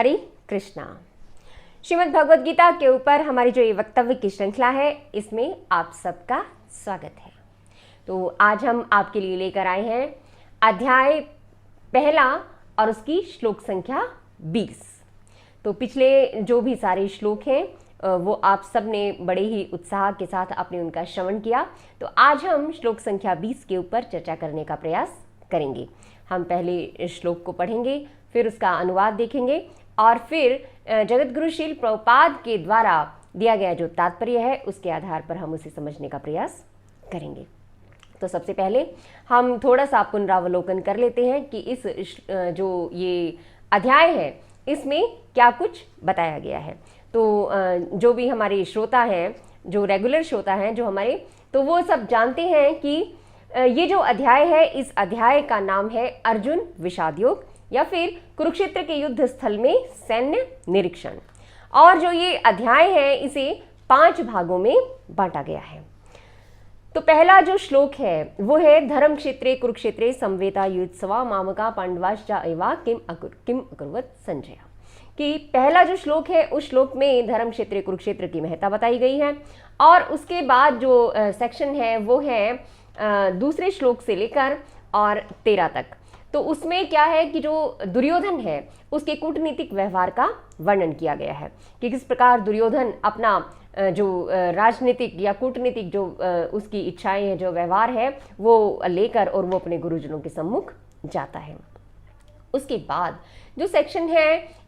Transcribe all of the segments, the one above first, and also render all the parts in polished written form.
हरे कृष्णा। श्रीमद् भगवद गीता के ऊपर हमारी जो ये वक्तव्य की श्रृंखला है, इसमें आप सबका स्वागत है। तो आज हम आपके लिए लेकर आए हैं अध्याय पहला और उसकी श्लोक संख्या 20। तो पिछले जो भी सारे श्लोक हैं वो आप सब ने बड़े ही उत्साह के साथ आपने उनका श्रवण किया। तो आज हम श्लोक संख्या 20 के ऊपर चर्चा करने का प्रयास करेंगे। हम पहले श्लोक को पढ़ेंगे, फिर उसका अनुवाद देखेंगे और फिर जगतगुरु श्रील प्रभुपाद के द्वारा दिया गया जो तात्पर्य है उसके आधार पर हम उसे समझने का प्रयास करेंगे। तो सबसे पहले हम थोड़ा सा पुनरावलोकन कर लेते हैं कि इस जो ये अध्याय है इसमें क्या कुछ बताया गया है। तो जो भी हमारे श्रोता हैं, जो रेगुलर श्रोता हैं जो हमारे, तो वो सब जानते हैं कि ये जो अध्याय है, इस अध्याय का नाम है अर्जुन विषाद योग या फिर कुरुक्षेत्र के युद्ध स्थल में सैन्य निरीक्षण। और जो ये अध्याय है इसे 5 भागों में बांटा गया है। तो पहला जो श्लोक है वो है धर्म क्षेत्रे कुरुक्षेत्रे संवेता युत्सवा मामका पांडवाश्च एवा किम अकुर्वत संजय। कि पहला जो श्लोक है उस श्लोक में धर्म क्षेत्र कुरुक्षेत्र की महत्ता बताई गई है और उसके बाद जो सेक्शन है वो है दूसरे श्लोक से लेकर और 13 तक। तो उसमें क्या है कि जो दुर्योधन है उसके कूटनीतिक व्यवहार का वर्णन किया गया है कि किस प्रकार दुर्योधन अपना जो राजनीतिक या कूटनीतिक जो उसकी इच्छाएं हैं, जो व्यवहार है वो लेकर और वो अपने गुरुजनों के सम्मुख जाता है। उसके बाद जो सेक्शन है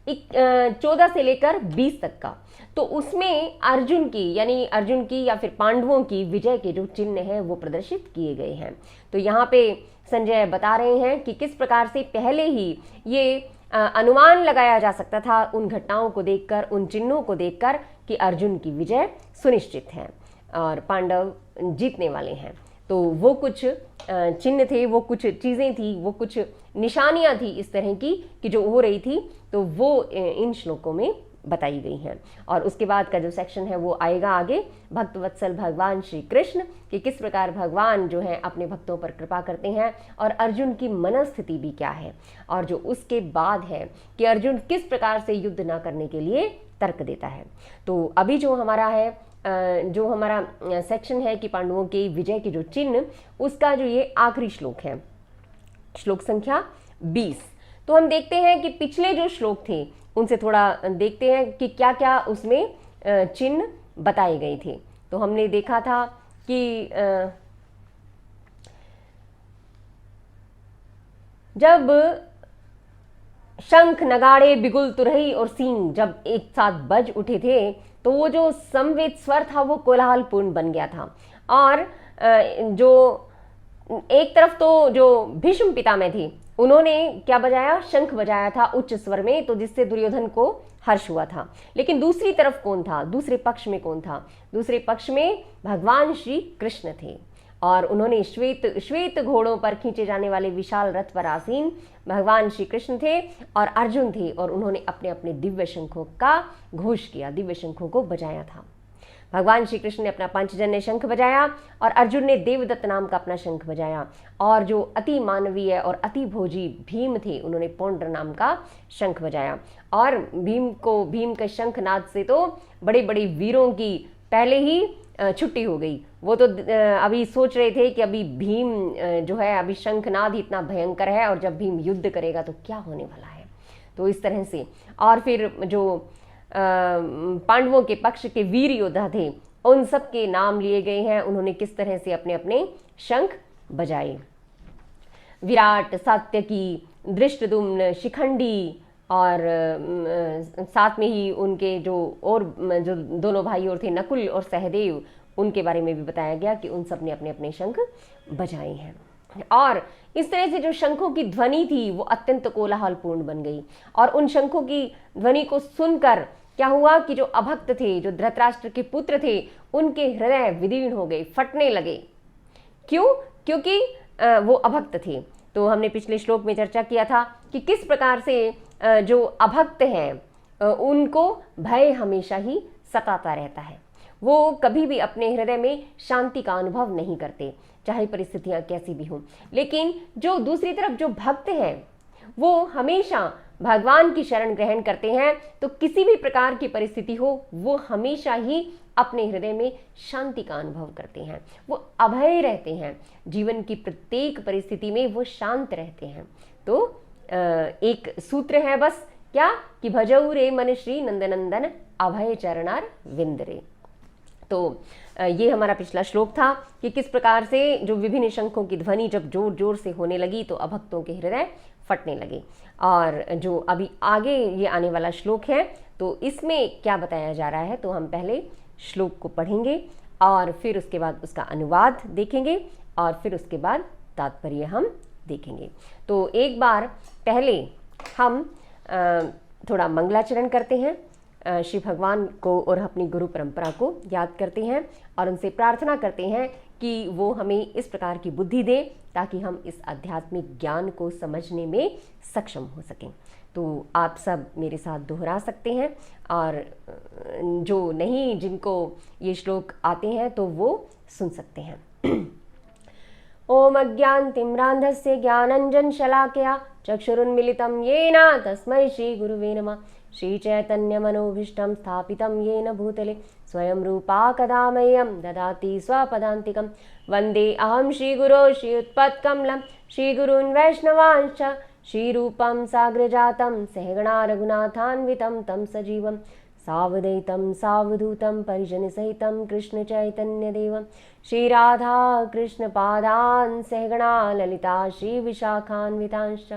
14 से लेकर 20 तक का, तो उसमें अर्जुन की या फिर पांडवों की विजय के जो चिन्ह हैं वो प्रदर्शित किए गए हैं। तो यहाँ पे संजय बता रहे हैं कि किस प्रकार से पहले ही ये अनुमान लगाया जा सकता था उन घटनाओं को देखकर, उन चिन्हों को देखकर कि अर्जुन की विजय सुनिश्चित है और पांडव जीतने वाले हैं। तो वो कुछ चिन्ह थे, वो कुछ चीज़ें थी, वो कुछ निशानियां थी इस तरह की कि जो हो रही थी, तो वो इन श्लोकों में बताई गई हैं। और उसके बाद का जो सेक्शन है वो आएगा आगे भक्तवत्सल भगवान श्री कृष्ण कि किस प्रकार भगवान जो है अपने भक्तों पर कृपा करते हैं और अर्जुन की मनस्थिति भी क्या है। और जो उसके बाद है कि अर्जुन किस प्रकार से युद्ध ना करने के लिए तर्क देता है। तो अभी जो हमारा सेक्शन है कि पांडवों के विजय के जो चिन्ह, उसका जो ये आखिरी श्लोक है, श्लोक संख्या 20। तो हम देखते हैं कि पिछले जो श्लोक थे उनसे थोड़ा देखते हैं कि क्या क्या उसमें चिन्ह बताए गए थे। तो हमने देखा था कि जब शंख नगाड़े बिगुल तुरही और सींग जब एक साथ बज उठे थे तो वो जो समवेत स्वर था वो कोलाहलपूर्ण बन गया था। और जो एक तरफ तो जो भीष्म पितामह थे उन्होंने क्या बजाया, शंख बजाया था उच्च स्वर में, तो जिससे दुर्योधन को हर्ष हुआ था। लेकिन दूसरी तरफ कौन था, दूसरे पक्ष में कौन था? दूसरे पक्ष में भगवान श्री कृष्ण थे और उन्होंने श्वेत घोड़ों पर खींचे जाने वाले विशाल रथ पर आसीन भगवान श्री कृष्ण थे और अर्जुन थे और उन्होंने अपने अपने दिव्य शंखों का घोष किया, दिव्य शंखों को बजाया था। भगवान श्री कृष्ण ने अपना पंचजन्य शंख बजाया और अर्जुन ने देवदत्त नाम का अपना शंख बजाया। और जो अति मानवीय और अति भोजी भीम थे उन्होंने पौंड्र नाम का शंख बजाया। और भीम के शंखनाद से तो बड़े बड़े वीरों की पहले ही छुट्टी हो गई। वो तो अभी सोच रहे थे कि अभी भीम जो है, अभी शंखनाद ही इतना भयंकर है और जब भीम युद्ध करेगा तो क्या होने वाला है। तो इस तरह से और फिर जो पांडवों के पक्ष के वीर योद्धा थे उन सब के नाम लिए गए हैं, उन्होंने किस तरह से अपने अपने शंख बजाए। विराट, सात्यकी, धृष्टद्युम्न, शिखंडी और साथ में ही उनके जो दोनों भाई और थे नकुल और सहदेव, उनके बारे में भी बताया गया कि उन सब ने अपने अपने शंख बजाए हैं। और इस तरह से जो शंखों की ध्वनि थी वो अत्यंत कोलाहलपूर्ण बन गई। और उन शंखों की ध्वनि को सुनकर क्या हुआ कि जो अभक्त थे, जो धृतराष्ट्र के पुत्र थे, उनके हृदय विदीर्ण हो गए, फटने लगे। क्यों? क्योंकि वो अभक्त थे। तो हमने पिछले श्लोक में चर्चा किया था कि किस प्रकार से जो अभक्त हैं उनको भय हमेशा ही सताता रहता है। वो कभी भी अपने हृदय में शांति का अनुभव नहीं करते, चाहे परिस्थितियां कैसी भी हों। लेकिन जो दूसरी तरफ जो भक्त हैं वो हमेशा भगवान की शरण ग्रहण करते हैं, तो किसी भी प्रकार की परिस्थिति हो वो हमेशा ही अपने हृदय में शांति का अनुभव करते हैं। वो अभय रहते हैं, जीवन की प्रत्येक परिस्थिति में वो शांत रहते हैं। तो एक सूत्र है बस क्या कि भजऊ रे मन श्री नंदनंदन अभय चरणार विंदरे। तो ये हमारा पिछला श्लोक था कि किस प्रकार से जो विभिन्न शंखों की ध्वनि जब जोर जोर से होने लगी तो अभक्तों के हृदय फटने लगे। और जो अभी आगे ये आने वाला श्लोक है तो इसमें क्या बताया जा रहा है, तो हम पहले श्लोक को पढ़ेंगे और फिर उसके बाद उसका अनुवाद देखेंगे और फिर उसके बाद तात्पर्य हम देखेंगे। तो एक बार पहले हम थोड़ा मंगलाचरण करते हैं, श्री भगवान को और अपनी गुरु परंपरा को याद करते हैं और उनसे प्रार्थना करते हैं कि वो हमें इस प्रकार की बुद्धि दे ताकि हम इस आध्यात्मिक ज्ञान को समझने में सक्षम हो सकें। तो आप सब मेरे साथ दोहरा सकते हैं और जो नहीं जिनको ये श्लोक आते हैं तो वो सुन सकते हैं। ओम अज्ञानतिम्रान्धस्य ज्ञानञ्जनशलाकया चक्षुरुन्मिलितं येन तस्मै श्रीगुरुवे नमः। श्रीचैतन्यमनोभीष्टं स्थापितं येन भूतले स्वयं रूपा कदा मह्यं ददाति स्वपदान्तिकं। वन्दे अहं श्रीगुरो श्रीयुत्पत्कमलं श्रीगुरून् वैष्णवांश्च श्रीरूपं साग्रजातं सहगणा रघुनाथान्वितं तं सजीवं सावधैतं सावधूतं परिजनसहितं कृष्णचैतन्यदेवं श्रीराधा कृष्णपादान् सहगणा ललिता श्रीविशाखान्वितांश्च।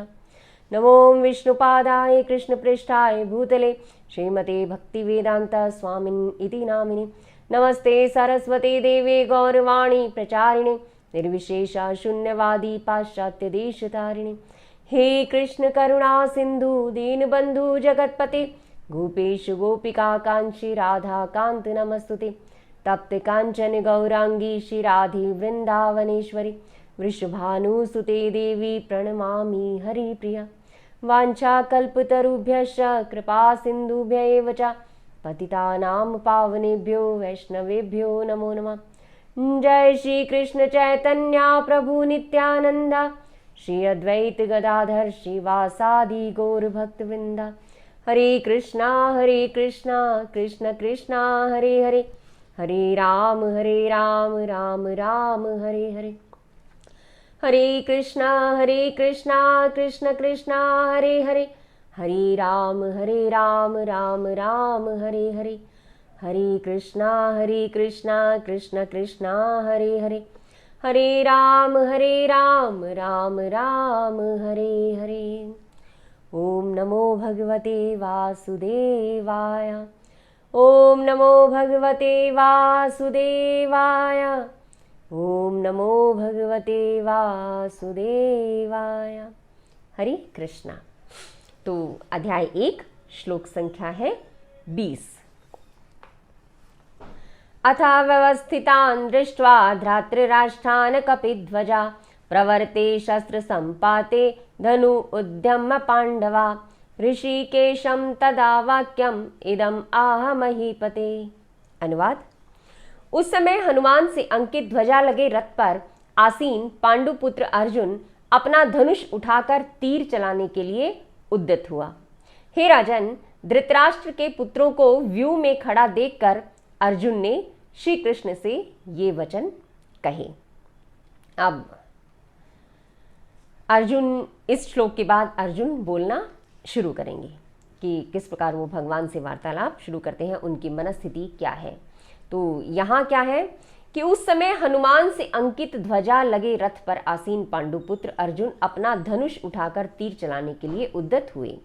नमो विष्णुपादाय कृष्णपृष्ठाय भूतले श्रीमते भक्तिवेदांत स्वामिन् इति नामिने। नमस्ते सरस्वती देवे गौरवाणी प्रचारिणे निर्विशेष शून्यवादी पाश्चात्य देशतारिणे। हे कृष्ण करुणा सिंधु दीनबंधु जगतपते गोपेश गोपिका कांची राधा कांत नमस्तुते। तप्त कांचन गौरांगी श्री राधे वृंदावनेश्वरी वृषभानुसुते देवी प्रणमामि हरिप्रिया। वाञ्छाकल्पतरुभ्यश्च कृपा सिन्धुभ्य एव च पतितानां पावनेभ्यो वैष्णवेभ्यो नमो नमः। जय श्री कृष्ण चैतन्य प्रभु नित्यानंद श्री अद्वैत गदाधर श्रीवासादि गौर भक्तवृंद। हरे कृष्णा कृष्ण कृष्णा हरे हरे, हरे राम राम राम हरे हरे। हरे कृष्णा कृष्ण कृष्णा हरे हरे, हरे राम राम राम हरे हरे। हरे कृष्णा कृष्ण कृष्णा हरे हरे, हरे राम राम राम हरे हरे। ओम नमो भगवते वासुदेवाय, ओम नमो भगवते वासुदेवाय, ओम नमो भगवते वासुदेवाय। हरे कृष्णा। तो अध्याय 1 श्लोक संख्या है 20। अथ व्यवस्थितान् दृष्ट्वा धृतराष्ट्रान् कपिध्वजा प्रवर्ते शस्त्र संपाते धनु उद्यम्य पांडवा। ऋषिकेशं तदा वाक्यम इदम आह महीपते। अनुवाद। उस समय हनुमान से अंकित ध्वजा लगे रथ पर आसीन पांडुपुत्र अर्जुन अपना धनुष उठाकर तीर चलाने के लिए उद्यत हुआ। हे राजन, धृतराष्ट्र के पुत्रों को व्यूह में खड़ा देखकर अर्जुन ने श्री कृष्ण से ये वचन कहे। अब अर्जुन, इस श्लोक के बाद अर्जुन बोलना शुरू करेंगे कि किस प्रकार वो भगवान से वार्तालाप शुरू करते हैं, उनकी मनस्थिति क्या है। तो यहाँ क्या है कि उस समय हनुमान से अंकित ध्वजा लगे रथ पर आसीन पांडुपुत्र अर्जुन अपना धनुष उठाकर तीर चलाने के लिए उद्यत हुए।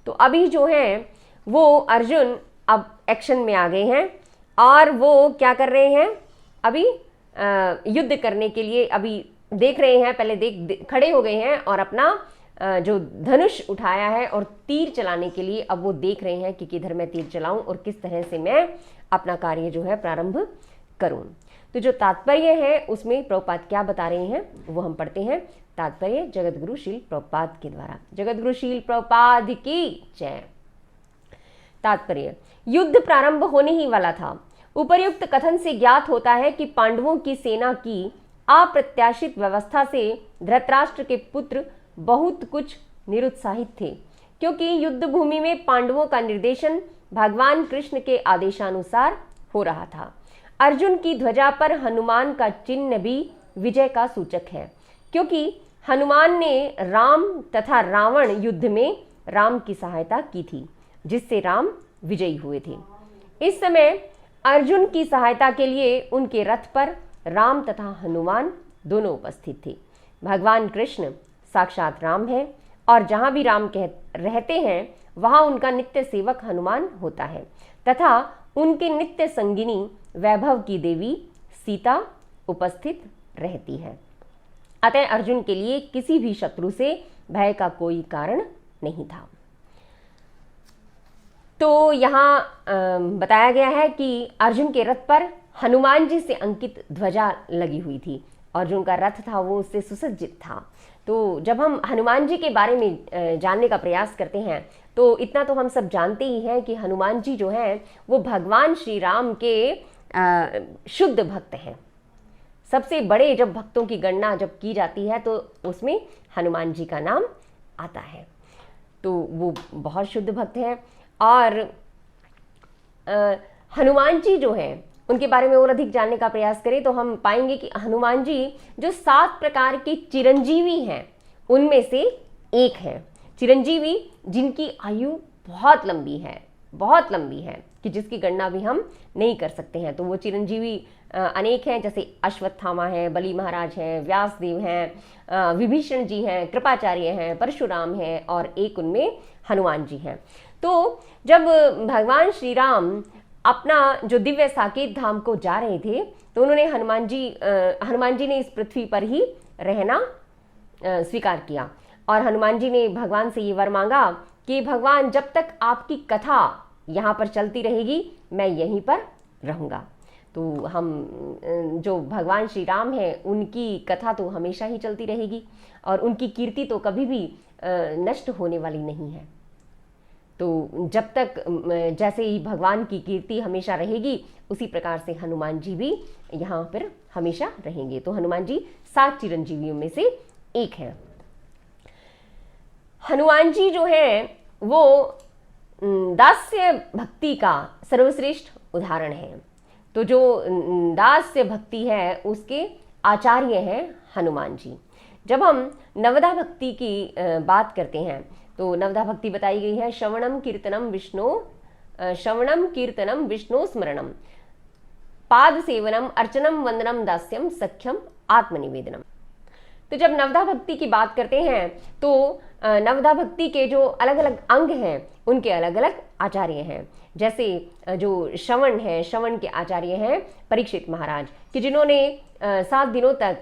तो अभी जो है वो अर्जुन अब एक्शन में आ गए हैं और वो क्या कर रहे हैं, अभी युद्ध करने के लिए अभी देख रहे हैं, पहले खड़े हो गए हैं और अपना जो धनुष उठाया है और तीर चलाने के लिए अब वो देख रहे हैं कि किधर मैं तीर चलाऊं और किस तरह से मैं अपना कार्य जो है प्रारंभ करूं। तो जो तात्पर्य है उसमें प्रभुपाद क्या बता रहे हैं वो हम पढ़ते हैं। तात्पर्य जगतगुरु शील प्रभुपाद के द्वारा। जगतगुरु शील प्रभुपाद की जय। तात्पर्य, युद्ध प्रारंभ होने ही वाला था। उपर्युक्त कथन से ज्ञात होता है कि पांडवों की सेना की अप्रत्याशित व्यवस्था से धृतराष्ट्र के पुत्र बहुत कुछ निरुत्साहित थे, क्योंकि युद्ध भूमि में पांडवों का निर्देशन भगवान कृष्ण के आदेशानुसार हो रहा था। अर्जुन की ध्वजा पर हनुमान का चिन्ह भी विजय का सूचक है, क्योंकि हनुमान ने राम तथा रावण युद्ध में राम की सहायता की थी, जिससे राम विजयी हुए थे। इस समय अर्जुन की सहायता के लिए उनके रथ पर राम तथा हनुमान दोनों उपस्थित थे। भगवान कृष्ण साक्षात राम है, और जहाँ भी राम रहते हैं वहाँ उनका नित्य सेवक हनुमान होता है, तथा उनके नित्य संगिनी वैभव की देवी सीता उपस्थित रहती है। अतः अर्जुन के लिए किसी भी शत्रु से भय का कोई कारण नहीं था। तो यहाँ बताया गया है कि अर्जुन के रथ पर हनुमान जी से अंकित ध्वजा लगी हुई थी। अर्जुन का रथ था वो उससे सुसज्जित था। तो जब हम हनुमान जी के बारे में जानने का प्रयास करते हैं तो इतना तो हम सब जानते ही हैं कि हनुमान जी जो हैं वो भगवान श्री राम के शुद्ध भक्त हैं। सबसे बड़े जब भक्तों की गणना जब की जाती है तो उसमें हनुमान जी का नाम आता है। तो वो बहुत शुद्ध भक्त हैं। और हनुमान जी जो हैं उनके बारे में और अधिक जानने का प्रयास करें तो हम पाएंगे कि हनुमान जी जो 7 प्रकार के चिरंजीवी हैं उनमें से एक है। चिरंजीवी जिनकी आयु बहुत लंबी है कि जिसकी गणना भी हम नहीं कर सकते हैं। तो वो चिरंजीवी अनेक हैं, जैसे अश्वत्थामा है, बलि महाराज हैं, व्यासदेव हैं, विभीषण जी हैं, कृपाचार्य हैं, परशुराम हैं, और एक उनमें हनुमान जी हैं। तो जब भगवान श्री राम अपना जो दिव्य साकेत धाम को जा रहे थे तो उन्होंने हनुमान जी ने इस पृथ्वी पर ही रहना स्वीकार किया, और हनुमान जी ने भगवान से ये वर मांगा कि भगवान जब तक आपकी कथा यहाँ पर चलती रहेगी मैं यहीं पर रहूँगा। तो हम जो भगवान श्री राम हैं उनकी कथा तो हमेशा ही चलती रहेगी, और उनकी कीर्ति तो कभी भी नष्ट होने वाली नहीं है। तो जब तक जैसे ही भगवान की कीर्ति हमेशा रहेगी उसी प्रकार से हनुमान जी भी यहाँ पर हमेशा रहेंगे। तो हनुमान जी 7 चिरंजीवियों में से एक है। हनुमान जी जो है वो दास्य भक्ति का सर्वश्रेष्ठ उदाहरण है। तो जो दास्य भक्ति है उसके आचार्य हैं हनुमान जी। जब हम नवदा भक्ति की बात करते हैं तो नवदा भक्ति बताई गई है श्रवणम कीर्तनम विष्णु स्मरणम पाद सेवनम अर्चनम वंदनम दास्यम सख्यम आत्मनिवेदनम। तो जब नवदा भक्ति की बात करते हैं तो नवदा भक्ति के जो अलग अलग अंग हैं उनके अलग अलग आचार्य हैं। जैसे जो श्रवण है, श्रवण के आचार्य हैं परीक्षित महाराज, कि जिन्होंने 7 दिनों तक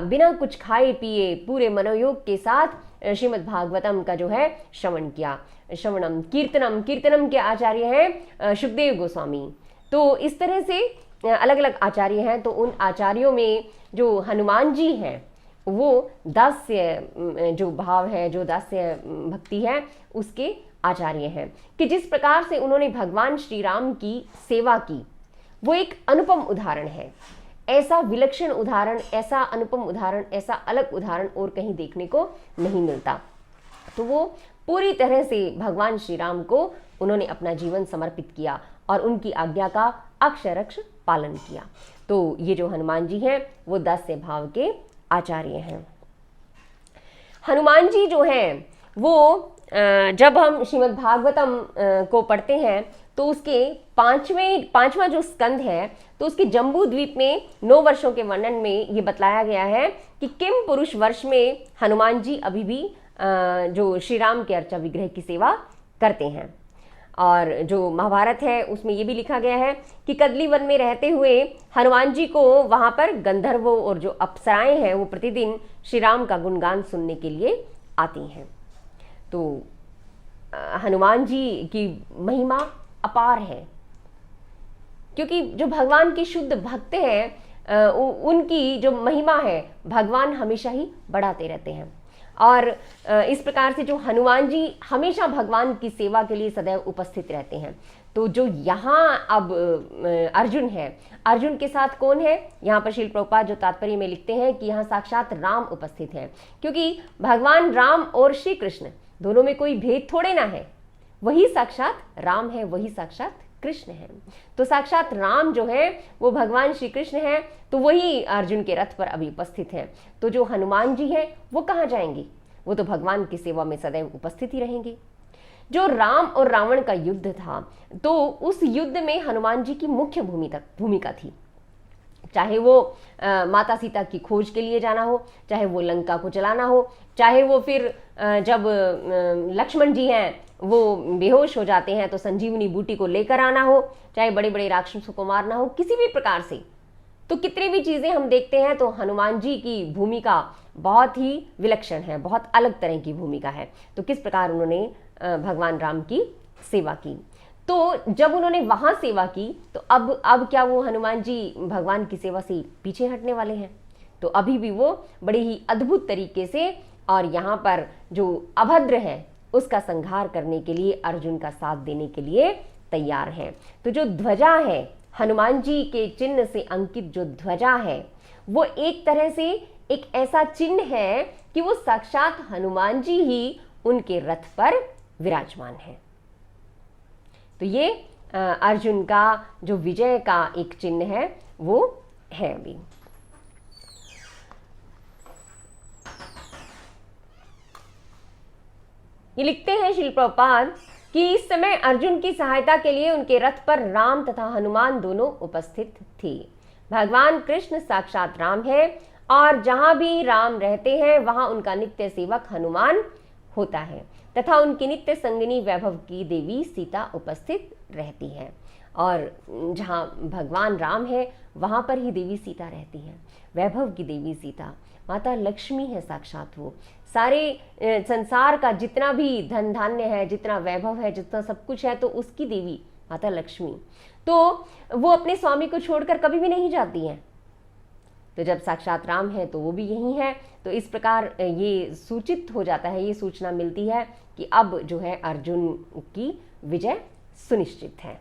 बिना कुछ खाए पिए पूरे मनोयोग के साथ श्रीमद् भागवतम का जो है श्रवण किया। श्रवणम कीर्तनम के आचार्य हैं सुखदेव गोस्वामी। तो इस तरह से अलग अलग आचार्य हैं। तो उन आचार्यों में जो हनुमान जी हैं वो दास्य जो भाव है, जो दास्य भक्ति है उसके आचार्य हैं, कि जिस प्रकार से उन्होंने भगवान श्री राम की सेवा की वो एक अनुपम उदाहरण है। ऐसा विलक्षण उदाहरण, ऐसा अनुपम उदाहरण, ऐसा अलग उदाहरण और कहीं देखने को नहीं मिलता। तो वो पूरी तरह से भगवान श्री राम को उन्होंने अपना जीवन समर्पित किया और उनकी आज्ञा का अक्षरक्ष पालन किया। तो ये जो हनुमान जी हैं वो दास्य भाव के आचार्य हैं। हनुमान जी जो हैं वो जब हम श्रीमद् भागवतम को पढ़ते हैं तो उसके पांचवा जो स्कंद है तो उसके जम्बू द्वीप में 9 वर्षों के वर्णन में ये बतलाया गया है कि किम पुरुष वर्ष में हनुमान जी अभी भी जो श्री राम के अर्चा विग्रह की सेवा करते हैं। और जो महाभारत है उसमें ये भी लिखा गया है कि कदली वन में रहते हुए हनुमान जी को वहाँ पर गंधर्वों और जो अप्सराएं हैं वो प्रतिदिन श्री राम का गुणगान सुनने के लिए आती हैं। तो हनुमान जी की महिमा अपार है, क्योंकि जो भगवान के शुद्ध भक्त हैं उनकी जो महिमा है भगवान हमेशा ही बढ़ाते रहते हैं। और इस प्रकार से जो हनुमान जी हमेशा भगवान की सेवा के लिए सदैव उपस्थित रहते हैं। तो जो यहाँ अब अर्जुन है, अर्जुन के साथ कौन है? यहाँ पर श्रील प्रभुपाद जो तात्पर्य में लिखते हैं कि यहाँ साक्षात राम उपस्थित हैं, क्योंकि भगवान राम और श्री कृष्ण दोनों में कोई भेद थोड़े ना है, वही साक्षात राम है, वही साक्षात कृष्ण है। तो साक्षात राम जो है वो भगवान श्री कृष्ण है, तो वही अर्जुन के रथ पर अभी उपस्थित है। तो जो हनुमान जी हैं वो कहाँ जाएंगे? वो तो भगवान की सेवा में सदैव उपस्थित ही रहेंगे। जो राम और रावण का युद्ध था, तो उस युद्ध में हनुमान जी की मुख्य भूमिका थी। चाहे वो माता सीता की खोज के लिए जाना हो, चाहे वो लंका को जलाना हो, चाहे वो फिर जब लक्ष्मण जी हैं वो बेहोश हो जाते हैं तो संजीवनी बूटी को लेकर आना हो, चाहे बड़े बड़े राक्षसों को मारना हो, किसी भी प्रकार से, तो कितनी भी चीजें हम देखते हैं तो हनुमान जी की भूमिका बहुत ही विलक्षण है, बहुत अलग तरह की भूमिका है। तो किस प्रकार उन्होंने भगवान राम की सेवा की। तो जब उन्होंने वहां सेवा की तो अब क्या वो हनुमान जी भगवान की सेवा से पीछे हटने वाले हैं? तो अभी भी वो बड़े ही अद्भुत तरीके से और यहाँ पर जो अभद्र है उसका संहार करने के लिए, अर्जुन का साथ देने के लिए तैयार हैं। तो जो ध्वजा है, हनुमान जी के चिन्ह से अंकित जो ध्वजा है, वो एक तरह से एक ऐसा चिन्ह है कि वो साक्षात हनुमान जी ही उनके रथ पर विराजमान है। तो ये अर्जुन का जो विजय का एक चिन्ह है वो है। अभी ये लिखते हैं श्रील प्रभुपाद कि इस समय अर्जुन की सहायता के लिए उनके रथ पर राम तथा हनुमान दोनों उपस्थित थे। भगवान कृष्ण साक्षात राम है और जहां भी राम रहते हैं वहां उनका नित्य सेवक हनुमान होता है तथा उनकी नित्य संगिनी वैभव की देवी सीता उपस्थित रहती है। और जहाँ भगवान राम है वहाँ पर ही देवी सीता रहती है। वैभव की देवी सीता माता लक्ष्मी है साक्षात। वो सारे संसार का जितना भी धन धान्य है, जितना वैभव है, जितना सब कुछ है, तो उसकी देवी माता लक्ष्मी, तो वो अपने स्वामी को छोड़कर कभी भी नहीं जाती हैं। तो जब साक्षात राम है तो वो भी यही है। तो इस प्रकार ये सूचित हो जाता है, ये सूचना मिलती है कि अब जो है अर्जुन की विजय सुनिश्चित है।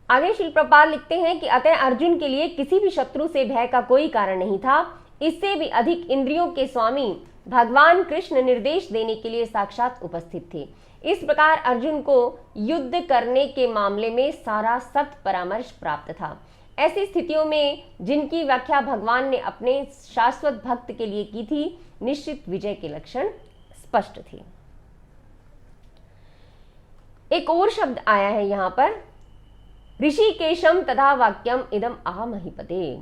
आगे श्री प्रभुपाद लिखते हैं कि अतः अर्जुन के लिए किसी भी शत्रु से भय का कोई कारण नहीं था। इससे भी अधिक इंद्रियों के स्वामी भगवान कृष्ण निर्देश देने के लिए साक्षात उपस्थित थे। इस प्रकार अर्जुन को युद्ध करने के मामले में सारा सत परामर्श प्राप्त था। ऐसी स्थितियों में जिनकी व्याख्या भगवान ने अपने शाश्वत भक्त के लिए की थी, निश्चित विजय के लक्षण स्पष्ट थे। एक और शब्द आया है यहाँ पर, ऋषिकेशम तथा वाक्यम इदम आह महीपते,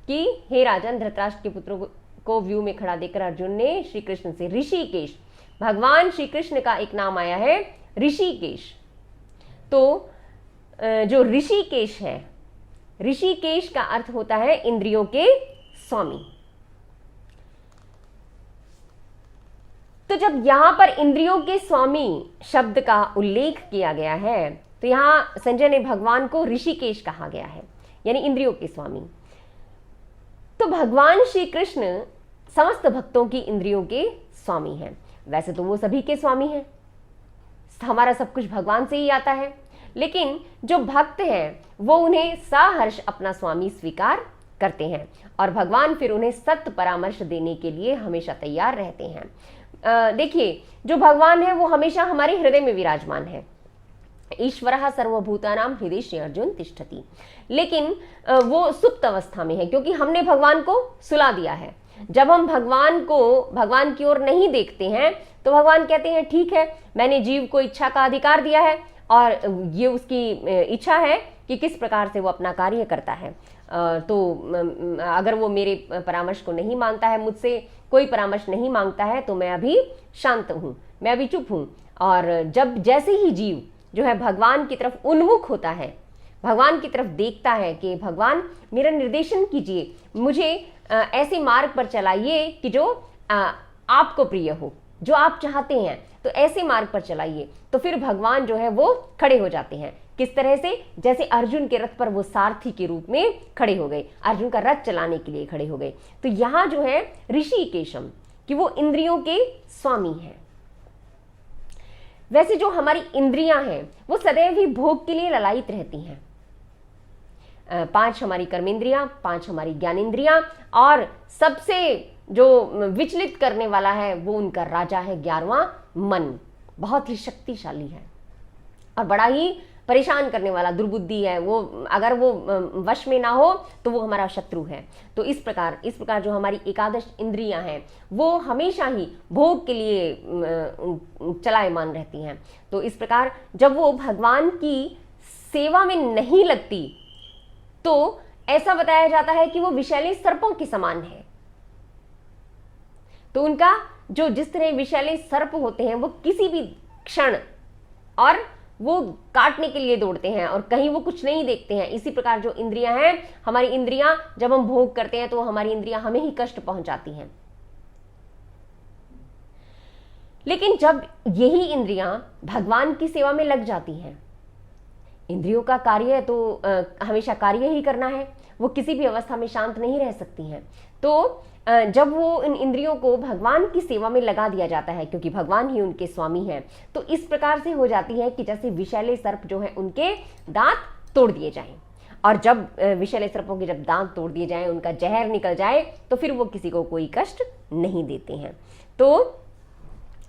कि हे राजन, धृतराष्ट्र के पुत्रों को व्यू में खड़ा देकर अर्जुन ने श्री कृष्ण से ऋषिकेश, भगवान श्री कृष्ण का एक नाम आया है ऋषिकेश। तो जो ऋषिकेश है, ऋषिकेश का अर्थ होता है इंद्रियों के स्वामी। तो जब यहां पर इंद्रियों के स्वामी शब्द का उल्लेख किया गया है तो यहां संजय ने भगवान को ऋषिकेश कहा गया है, यानी इंद्रियों के स्वामी। तो भगवान श्री कृष्ण समस्त भक्तों की इंद्रियों के स्वामी हैं। वैसे तो वो सभी के स्वामी हैं, हमारा सब कुछ भगवान से ही आता है, लेकिन जो भक्त हैं वो उन्हें सहर्ष अपना स्वामी स्वीकार करते हैं और भगवान फिर उन्हें सत्य परामर्श देने के लिए हमेशा तैयार रहते हैं। देखिए, जो भगवान है वो हमेशा हमारे हृदय में विराजमान है। ईश्वरः सर्वभूतानां हृदये अर्जुन तिष्ठति, लेकिन वो सुप्त अवस्था में है क्योंकि हमने भगवान को सुला दिया है। जब हम भगवान की ओर नहीं देखते हैं तो भगवान कहते हैं ठीक है, मैंने जीव को इच्छा का अधिकार दिया है और ये उसकी इच्छा है कि किस प्रकार से वो अपना कार्य करता है। तो अगर वो मेरे परामर्श को नहीं मानता है, मुझसे कोई परामर्श नहीं मांगता है, तो मैं अभी शांत हूँ, मैं अभी चुप हूँ। और जब जैसे ही जीव जो है भगवान की तरफ उन्मुख होता है, भगवान की तरफ देखता है कि भगवान मेरा निर्देशन कीजिए, मुझे ऐसे मार्ग पर चलाइए कि जो आपको प्रिय हो, जो आप चाहते हैं, तो ऐसे मार्ग पर चलाइए, तो फिर भगवान जो है वो खड़े हो जाते हैं। किस तरह से? जैसे अर्जुन के रथ पर वो सारथी के रूप में खड़े हो गए, अर्जुन का रथ चलाने के लिए खड़े हो गए। तो यहाँ जो है ऋषिकेशम, कि वो इंद्रियों के स्वामी हैं। वैसे जो हमारी इंद्रियां हैं वो सदैव ही भोग के लिए ललायित रहती हैं। 5 हमारी कर्मेंद्रियां, 5 हमारी ज्ञानेंद्रियां, और सबसे जो विचलित करने वाला है वो उनका राजा है 11वां मन। बहुत ही शक्तिशाली है और बड़ा ही परेशान करने वाला, दुर्बुद्धि है वो। अगर वो वश में ना हो तो वो हमारा शत्रु है। तो इस प्रकार जो हमारी एकादश इंद्रियां हैं वो हमेशा ही भोग के लिए चलायमान रहती हैं। तो इस प्रकार जब वो भगवान की सेवा में नहीं लगती तो ऐसा बताया जाता है कि वो विषैले सर्पों के समान है। तो उनका जो जिस तरह विषैले सर्प होते हैं वो किसी भी क्षण और वो काटने के लिए दौड़ते हैं और कहीं वो कुछ नहीं देखते हैं। इसी प्रकार जो इंद्रियां हैं, हमारी इंद्रियां जब हम भोग करते हैं तो हमारी इंद्रियां हमें ही कष्ट पहुंचाती हैं। लेकिन जब यही इंद्रियां भगवान की सेवा में लग जाती हैं, इंद्रियों का कार्य तो हमेशा कार्य ही करना है, वो किसी भी अवस्था में शांत नहीं रह सकती हैं। तो जब वो इन इंद्रियों को भगवान की सेवा में लगा दिया जाता है, क्योंकि भगवान ही उनके स्वामी हैं, तो इस प्रकार से हो जाती है कि जैसे विषैले सर्प जो है उनके दांत तोड़ दिए जाएं। और जब विषैले सर्पों के जब दांत तोड़ दिए जाएं, उनका जहर निकल जाए, तो फिर वो किसी को कोई कष्ट नहीं देते हैं। तो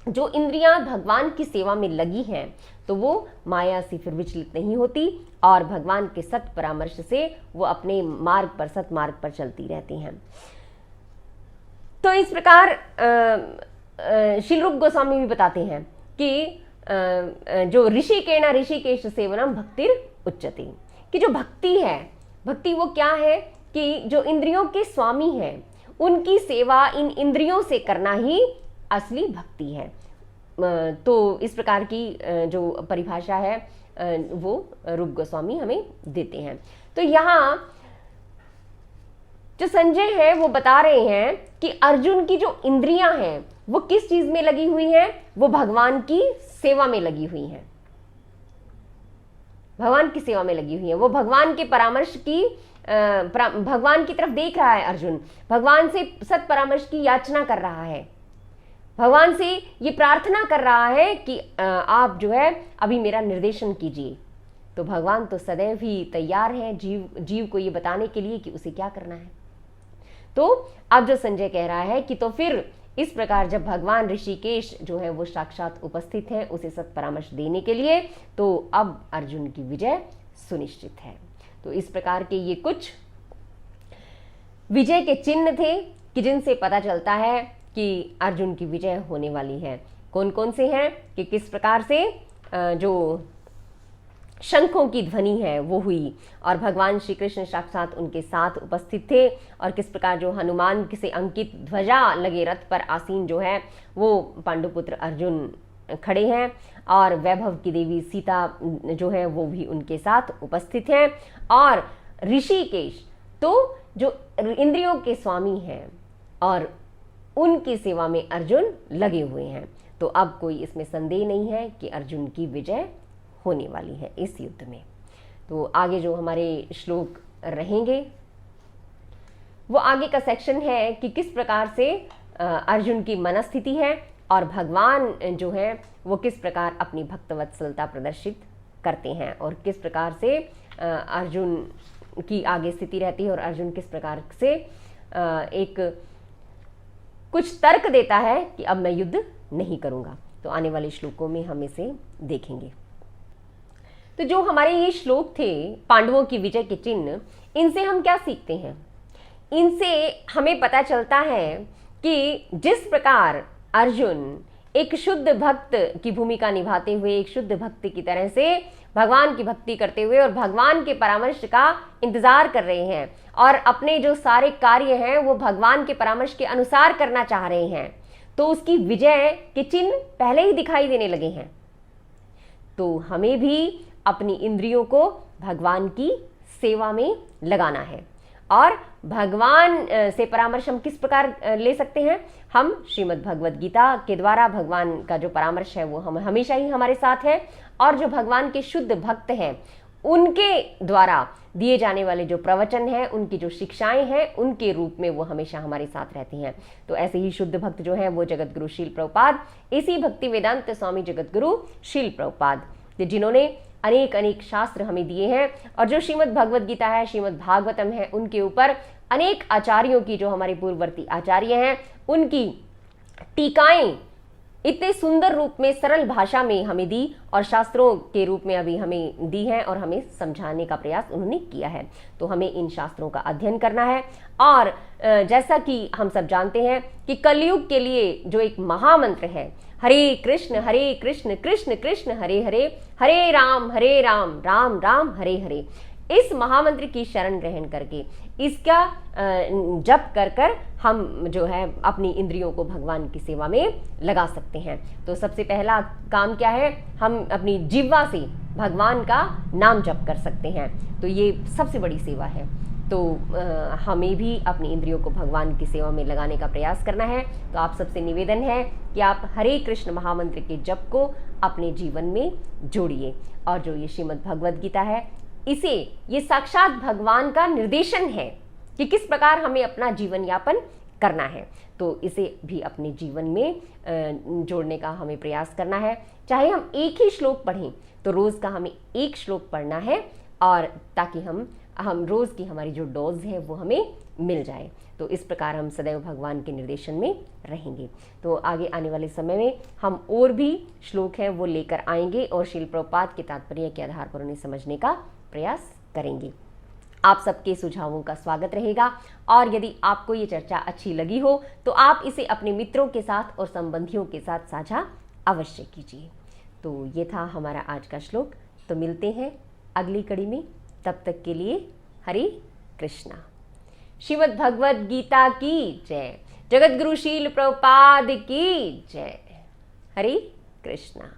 जो इंद्रियां भगवान की सेवा में लगी हैं तो वो माया से फिर विचलित नहीं होती और भगवान के सत परामर्श से वो अपने मार्ग पर, सत मार्ग पर चलती रहती हैं। तो इस प्रकार श्रील रूप गोस्वामी भी बताते हैं कि जो ऋषिकेण ऋषिकेश सेवनम भक्तिर उच्यते, कि जो भक्ति है, भक्ति वो क्या है कि जो इंद्रियों के स्वामी हैं उनकी सेवा इन इंद्रियों से करना ही असली भक्ति है। तो इस प्रकार की जो परिभाषा है वो रूप गोस्वामी हमें देते हैं। तो यहाँ जो संजय है वो बता रहे हैं कि अर्जुन की जो इंद्रियां हैं वो किस चीज में लगी हुई हैं, वो भगवान की सेवा में लगी हुई हैं। भगवान की सेवा में लगी हुई है, वो भगवान के परामर्श की भगवान की तरफ देख रहा है। अर्जुन भगवान से सत परामर्श की याचना कर रहा है, भगवान से ये प्रार्थना कर रहा है कि आप जो है अभी मेरा निर्देशन कीजिए। तो भगवान तो सदैव ही तैयार हैं जीव को ये बताने के लिए कि उसे क्या करना है। तो अब जो संजय कह रहा है कि तो फिर इस प्रकार जब भगवान ऋषिकेश जो है वो साक्षात उपस्थित हैं उसे सत परामर्श देने के लिए, तो अब अर्जुन की विजय सुनिश्चित है। तो इस प्रकार के ये कुछ विजय के चिन्ह थे कि जिनसे पता चलता है कि अर्जुन की विजय होने वाली है। कौन कौन से हैं कि किस प्रकार से जो शंखों की ध्वनि है वो हुई और भगवान श्री कृष्ण साक्षात उनके साथ उपस्थित थे, और किस प्रकार जो हनुमान से अंकित ध्वजा लगे रथ पर आसीन जो है वो पांडुपुत्र अर्जुन खड़े हैं, और वैभव की देवी सीता जो है वो भी उनके साथ उपस्थित हैं, और ऋषिकेश तो जो इंद्रियों के स्वामी हैं और उनकी सेवा में अर्जुन लगे हुए हैं। तो अब कोई इसमें संदेह नहीं है कि अर्जुन की विजय होने वाली है इस युद्ध में। तो आगे जो हमारे श्लोक रहेंगे वो आगे का सेक्शन है कि किस प्रकार से अर्जुन की मनस्थिति है और भगवान जो है वो किस प्रकार अपनी भक्तवत्सलता प्रदर्शित करते हैं, और किस प्रकार से अर्जुन की आगे स्थिति रहती है और अर्जुन किस प्रकार से एक कुछ तर्क देता है कि अब मैं युद्ध नहीं करूंगा। तो आने वाले श्लोकों में हम इसे देखेंगे। तो जो हमारे ये श्लोक थे पांडवों की विजय के चिन्ह, इनसे हम क्या सीखते हैं? इनसे हमें पता चलता है कि जिस प्रकार अर्जुन एक शुद्ध भक्त की भूमिका निभाते हुए, एक शुद्ध भक्त की तरह से भगवान की भक्ति करते हुए और भगवान के परामर्श का इंतजार कर रहे हैं और अपने जो सारे कार्य हैं वो भगवान के परामर्श के अनुसार करना चाह रहे हैं, तो उसकी विजय के चिन्ह पहले ही दिखाई देने लगे हैं। तो हमें भी अपनी इंद्रियों को भगवान की सेवा में लगाना है, और भगवान से परामर्श हम किस प्रकार ले सकते हैं? हम श्रीमद् भगवद गीता के द्वारा भगवान का जो परामर्श है वो हम हमेशा ही हमारे साथ है, और जो भगवान के शुद्ध भक्त हैं उनके द्वारा दिए जाने वाले जो प्रवचन हैं, उनकी जो शिक्षाएं हैं, उनके रूप में वो हमेशा हमारे साथ रहती हैं। तो ऐसे ही शुद्ध भक्त जो है वो जगत गुरु शील प्रभुपाद, इसी भक्ति वेदांत स्वामी जगत गुरु शील प्रभुपाद, जिन्होंने अनेक अनेक शास्त्र हमें दिए हैं। और जो श्रीमद् भगवद गीता है, श्रीमद् भागवतम है, उनके ऊपर अनेक आचार्यों की, जो हमारे पूर्ववर्ती आचार्य हैं, उनकी टीकाएं इतने सुंदर रूप में, सरल भाषा में हमें दी और शास्त्रों के रूप में अभी हमें दी है और हमें समझाने का प्रयास उन्होंने किया है। तो हमें इन शास्त्रों का अध्ययन करना है। और जैसा कि हम सब जानते हैं कि कलयुग के लिए जो एक महामंत्र है, हरे कृष्ण कृष्ण कृष्ण हरे हरे, हरे राम राम राम हरे हरे, इस महामंत्र की शरण ग्रहण करके इसका जप कर कर हम जो है अपनी इंद्रियों को भगवान की सेवा में लगा सकते हैं। तो सबसे पहला काम क्या है, हम अपनी जिह्वा से भगवान का नाम जप कर सकते हैं। तो ये सबसे बड़ी सेवा है। तो हमें भी अपनी इंद्रियों को भगवान की सेवा में लगाने का प्रयास करना है। तो आप सबसे निवेदन है कि आप हरे कृष्ण महामंत्र के जप को अपने जीवन में जोड़िए। और जो ये श्रीमद् भगवद गीता है, ये साक्षात भगवान का निर्देशन है कि किस प्रकार हमें अपना जीवन यापन करना है। तो इसे भी अपने जीवन में जोड़ने का हमें प्रयास करना है। चाहे हम एक ही श्लोक पढ़ें तो रोज़ का हमें एक श्लोक पढ़ना है, और ताकि हम रोज़ की हमारी जो डोज है वो हमें मिल जाए। तो इस प्रकार हम सदैव भगवान के निर्देशन में रहेंगे। तो आगे आने वाले समय में हम और भी श्लोक हैं वो लेकर आएंगे और श्रील प्रभुपाद के तात्पर्य के आधार पर उन्हें समझने का प्रयास करेंगे। आप सबके सुझावों का स्वागत रहेगा। और यदि आपको ये चर्चा अच्छी लगी हो तो आप इसे अपने मित्रों के साथ और संबंधियों के साथ साझा अवश्य कीजिए। तो ये था हमारा आज का श्लोक। तो मिलते हैं अगली कड़ी में, तब तक के लिए हरे कृष्णा। श्रीमद् भगवद गीता की जय। जगत गुरु शील प्रभुपाद की जय। हरे कृष्णा।